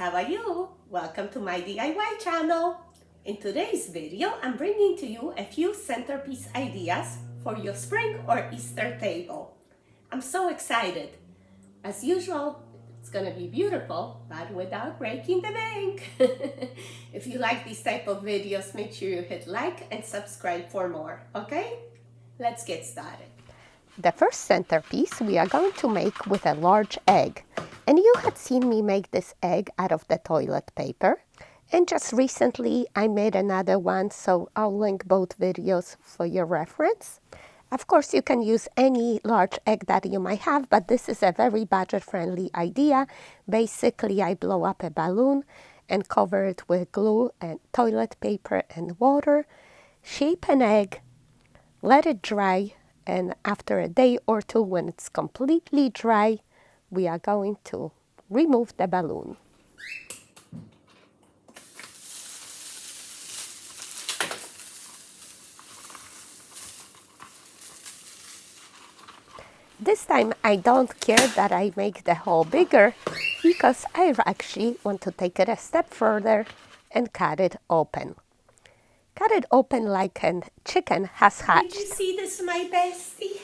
how are you? Welcome to my DIY channel. In today's video, I'm bringing to you a few centerpiece ideas for your spring or Easter table. I'm so excited. As usual, it's gonna be beautiful, but without breaking the bank. If you like these type of videos, make sure you hit like and subscribe for more, okay? Let's get started. The first centerpiece we are going to make with a large egg. And you had seen me make this egg out of the toilet paper. And just recently I made another one, so I'll link both videos for your reference. Of course, you can use any large egg that you might have, but this is a very budget-friendly idea. Basically, I blow up a balloon and cover it with glue and toilet paper and water, shape an egg, let it dry, and after a day or two, when it's completely dry, we are going to remove the balloon. This time I don't care that I make the hole bigger because I actually want to take it a step further and cut it open. Cut it open like a chicken has hatched. Did you see this, my bestie?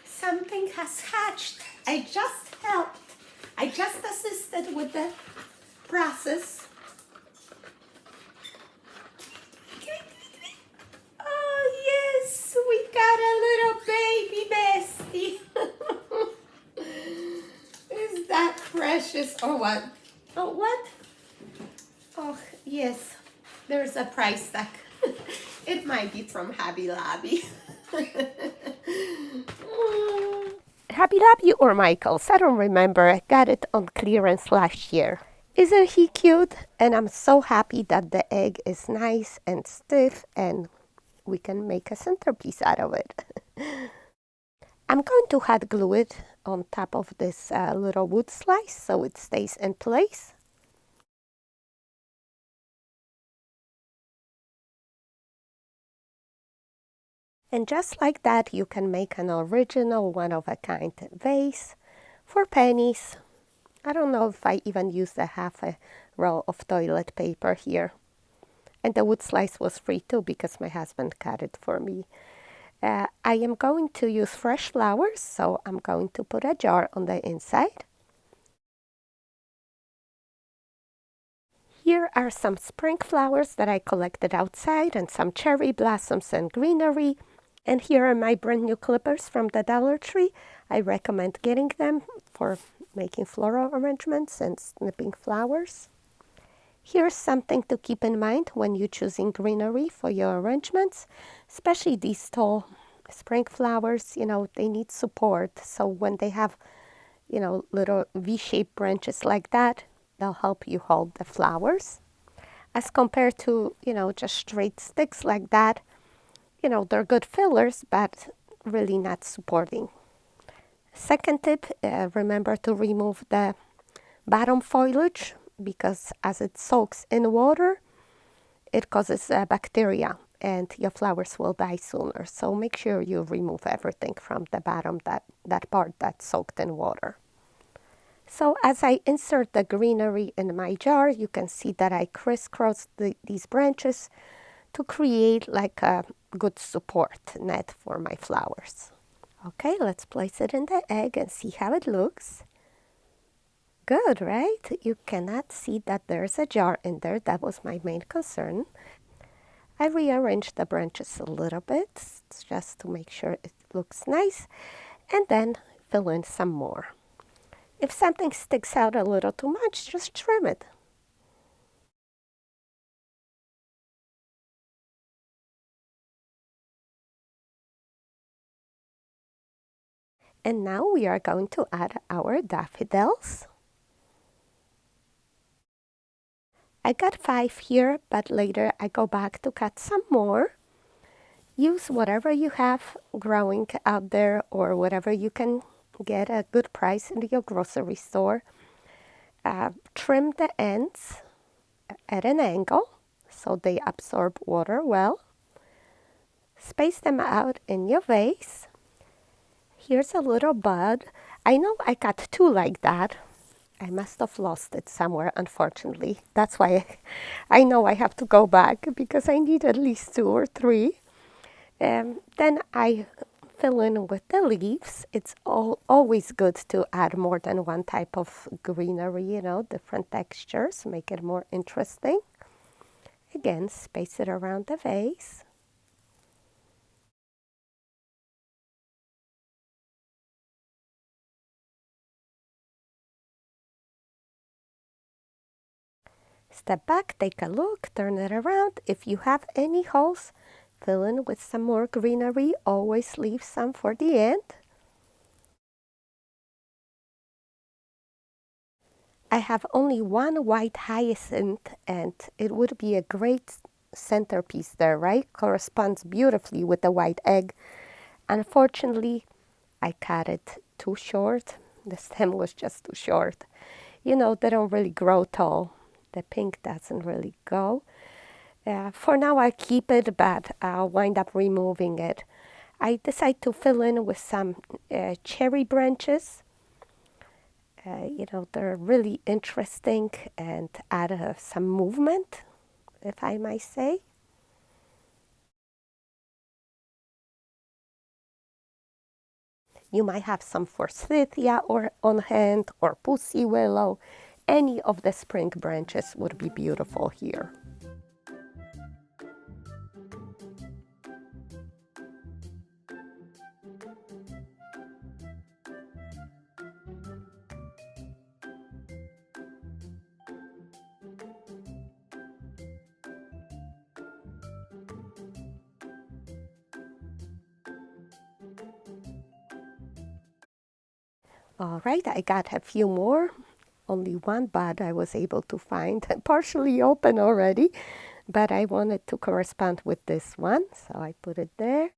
Something has hatched. I just helped. I just assisted with the process. Oh yes, we got a little baby bestie. Is that precious or what? Oh, what? Oh yes, there's a price tag. It might be from Hobby Lobby. Hobby Lobby or Michael's, I don't remember. I got it on clearance last year. Isn't he cute? And I'm so happy that the egg is nice and stiff and we can make a centerpiece out of it. I'm going to hot glue it on top of this little wood slice so it stays in place. And just like that, you can make an original one-of-a-kind vase for pennies. I don't know if I even used half a roll of toilet paper here. And the wood slice was free too because my husband cut it for me. I am going to use fresh flowers, so I'm going to put a jar on the inside. Here are some spring flowers that I collected outside and some cherry blossoms and greenery. And here are my brand new clippers from the Dollar Tree. I recommend getting them for making floral arrangements and snipping flowers. Here's something to keep in mind when you're choosing greenery for your arrangements, especially these tall spring flowers. You know, they need support. So when they have, you know, little V-shaped branches like that, they'll help you hold the flowers. As compared to, you know, just straight sticks like that, you know, they're good fillers, but really not supporting. Second tip, remember to remove the bottom foliage because as it soaks in water, it causes bacteria and your flowers will die sooner. So make sure you remove everything from the bottom, that part that's soaked in water. So as I insert the greenery in my jar, you can see that I crisscross these branches to create like a good support net for my flowers. Okay, let's place it in the egg and see how it looks. Good, right? You cannot see that there's a jar in there. That was my main concern. I rearranged the branches a little bit just to make sure it looks nice, and then fill in some more. If something sticks out a little too much, just trim it. And now we are going to add our daffodils. I got 5 here, but later I go back to cut some more. Use whatever you have growing out there or whatever you can get a good price in your grocery store. Trim the ends at an angle so they absorb water well. Space them out in your vase. Here's a little bud. I know I got 2 like that. I must have lost it somewhere, unfortunately. That's why I know I have to go back because I need at least 2 or 3. Then I fill in with the leaves. It's always good to add more than one type of greenery, different textures, make it more interesting. Again, space it around the vase. Step back, take a look, turn it around. If you have any holes, fill in with some more greenery. Always leave some for the end. I have only one white hyacinth, and it would be a great centerpiece there, right? Corresponds beautifully with the white egg. Unfortunately, I cut it too short. The stem was just too short. They don't really grow tall. The pink doesn't really go. For now, I keep it, but I'll wind up removing it. I decide to fill in with some cherry branches. They're really interesting and add some movement, if I might say. You might have some forsythia or on hand or pussy willow. Any of the spring branches would be beautiful here. All right, I got a few more. Only one bud I was able to find, partially open already, but I wanted to correspond with this one, so I put it there.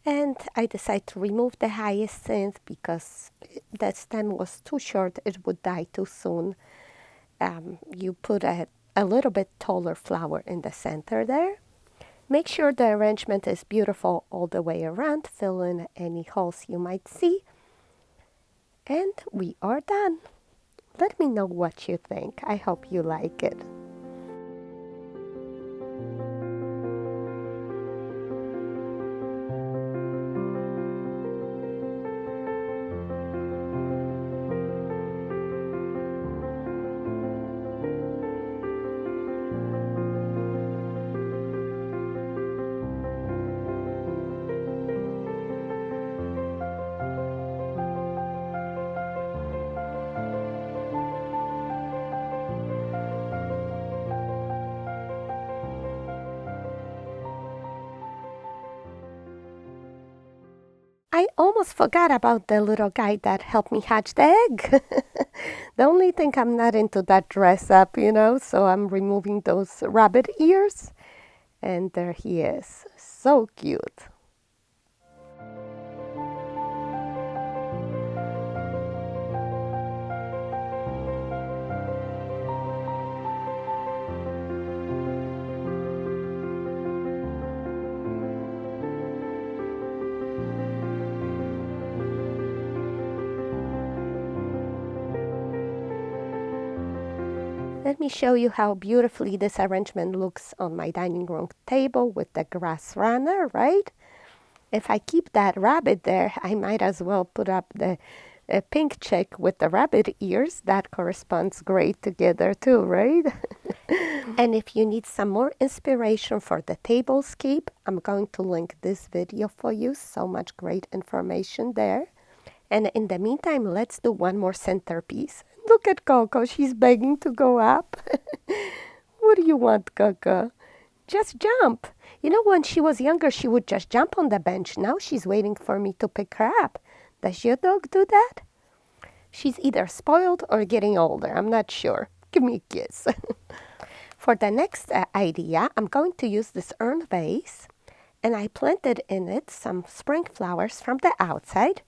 And I decided to remove the hyacinth because the stem was too short, it would die too soon. You put a little bit taller flower in the center there. Make sure the arrangement is beautiful all the way around. Fill in any holes you might see. And we are done. Let me know what you think. I hope you like it. I almost forgot about the little guy that helped me hatch the egg. The only thing I'm not into that dress up, so I'm removing those rabbit ears. And there he is. So cute. Let me show you how beautifully this arrangement looks on my dining room table with the grass runner, right? If I keep that rabbit there, I might as well put up the pink chick with the rabbit ears. That corresponds great together too, right? And if you need some more inspiration for the tablescape, I'm going to link this video for you. So much great information there. And in the meantime, let's do one more centerpiece. Look at Coco. She's begging to go up. What do you want, Coco? Just jump. When she was younger, she would just jump on the bench. Now she's waiting for me to pick her up. Does your dog do that? She's either spoiled or getting older. I'm not sure. Give me a kiss. For the next idea, I'm going to use this urn vase. And I planted in it some spring flowers from the outside.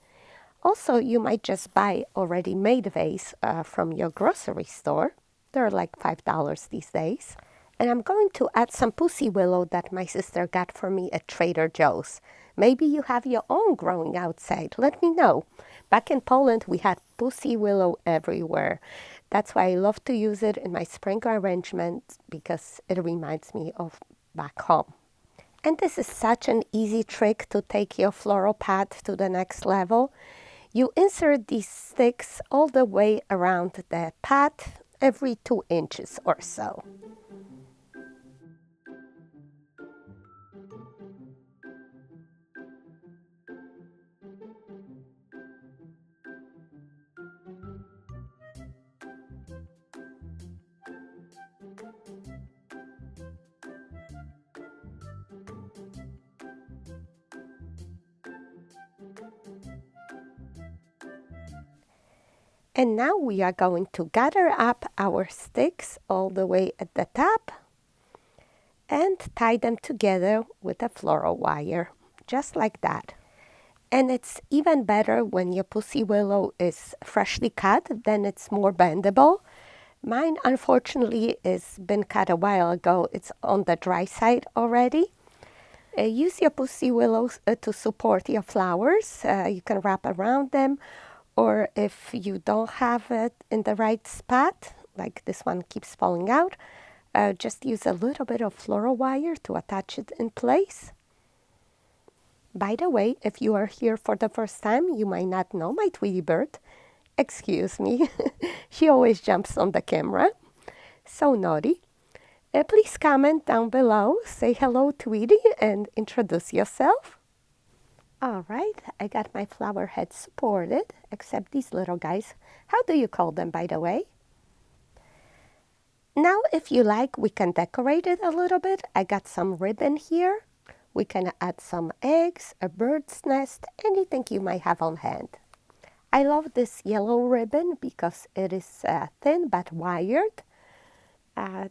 Also, you might just buy already made vase from your grocery store. They're like $5 these days. And I'm going to add some pussy willow that my sister got for me at Trader Joe's. Maybe you have your own growing outside. Let me know. Back in Poland, we had pussy willow everywhere. That's why I love to use it in my spring arrangements because it reminds me of back home. And this is such an easy trick to take your floral pot to the next level. You insert these sticks all the way around the pot every 2 inches or so. And now we are going to gather up our sticks all the way at the top and tie them together with a floral wire, just like that. And it's even better when your pussy willow is freshly cut, then it's more bendable. Mine, unfortunately, has been cut a while ago. It's on the dry side already. Use your pussy willows to support your flowers. You can wrap around them, or if you don't have it in the right spot, like this one keeps falling out, just use a little bit of floral wire to attach it in place. By the way, if you are here for the first time, you might not know my Tweety bird. Excuse me, she always jumps on the camera. So naughty. Please comment down below, say hello, Tweety, and introduce yourself. All right, I got my flower head supported, except these little guys. How do you call them, by the way? Now, if you like, we can decorate it a little bit. I got some ribbon here. We can add some eggs, a bird's nest, anything you might have on hand. I love this yellow ribbon because it is thin but wired.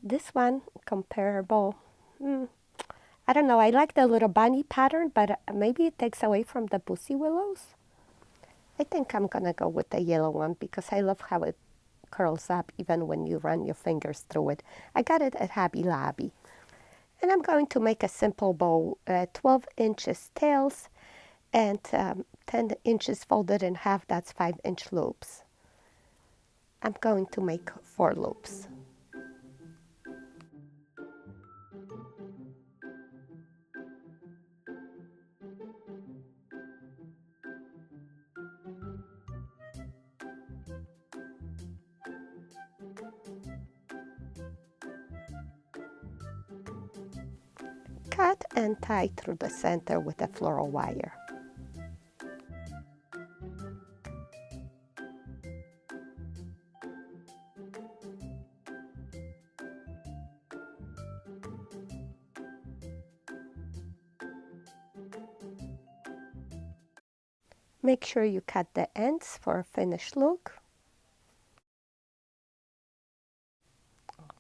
This one, comparable, I don't know, I like the little bunny pattern, but maybe it takes away from the pussy willows. I think I'm gonna go with the yellow one because I love how it curls up even when you run your fingers through it. I got it at Hobby Lobby. And I'm going to make a simple bow, 12 inches tails and 10 inches folded in half, that's 5-inch loops. I'm going to make 4 loops. Cut and tie through the center with a floral wire. Make sure you cut the ends for a finished look.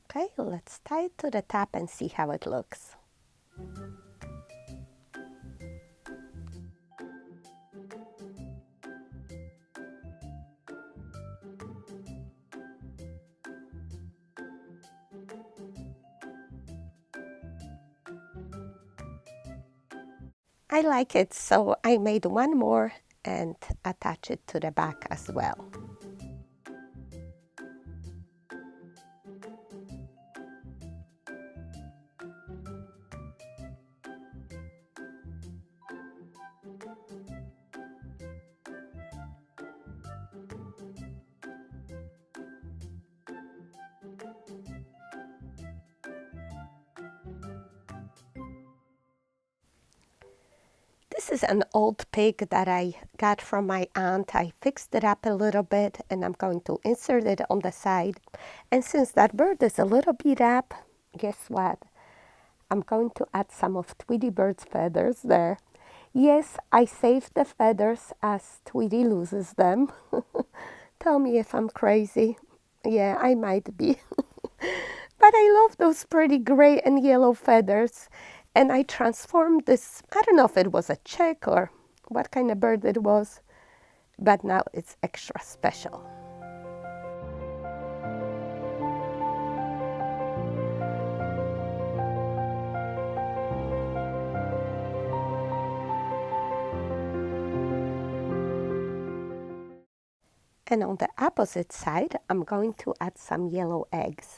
Okay, let's tie it to the top and see how it looks. I like it, so I made one more and attach it to the back as well. This is an old pig that I got from my aunt. I fixed it up a little bit and I'm going to insert it on the side. And since that bird is a little beat up, guess what? I'm going to add some of Tweety Bird's feathers there. Yes, I saved the feathers as Tweety loses them. Tell me if I'm crazy. Yeah, I might be. But I love those pretty gray and yellow feathers. And I transformed this, I don't know if it was a chick or what kind of bird it was, but now it's extra special. And on the opposite side, I'm going to add some yellow eggs.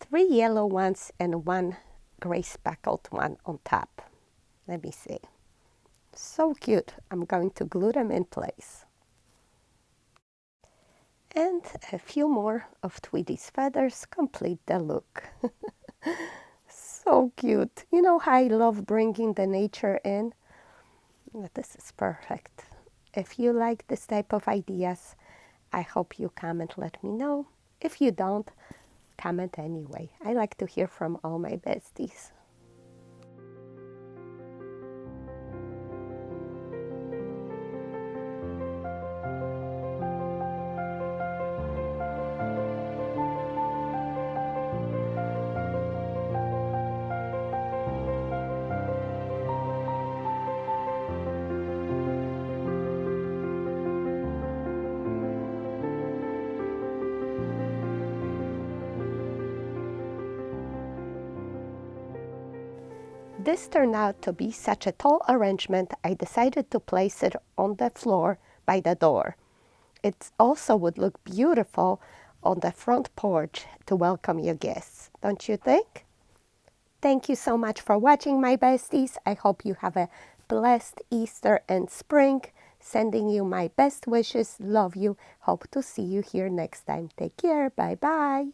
3 yellow ones and 1 gray speckled one on top. Let me see. So cute. I'm going to glue them in place. And a few more of Tweety's feathers complete the look. So cute. You know how I love bringing the nature in? This is perfect. If you like this type of ideas, I hope you comment, let me know. If you don't, comment anyway. I like to hear from all my besties. This turned out to be such a tall arrangement, I decided to place it on the floor by the door. It also would look beautiful on the front porch to welcome your guests, don't you think? Thank you so much for watching, my besties. I hope you have a blessed Easter and spring. Sending you my best wishes. Love you. Hope to see you here next time. Take care. Bye-bye.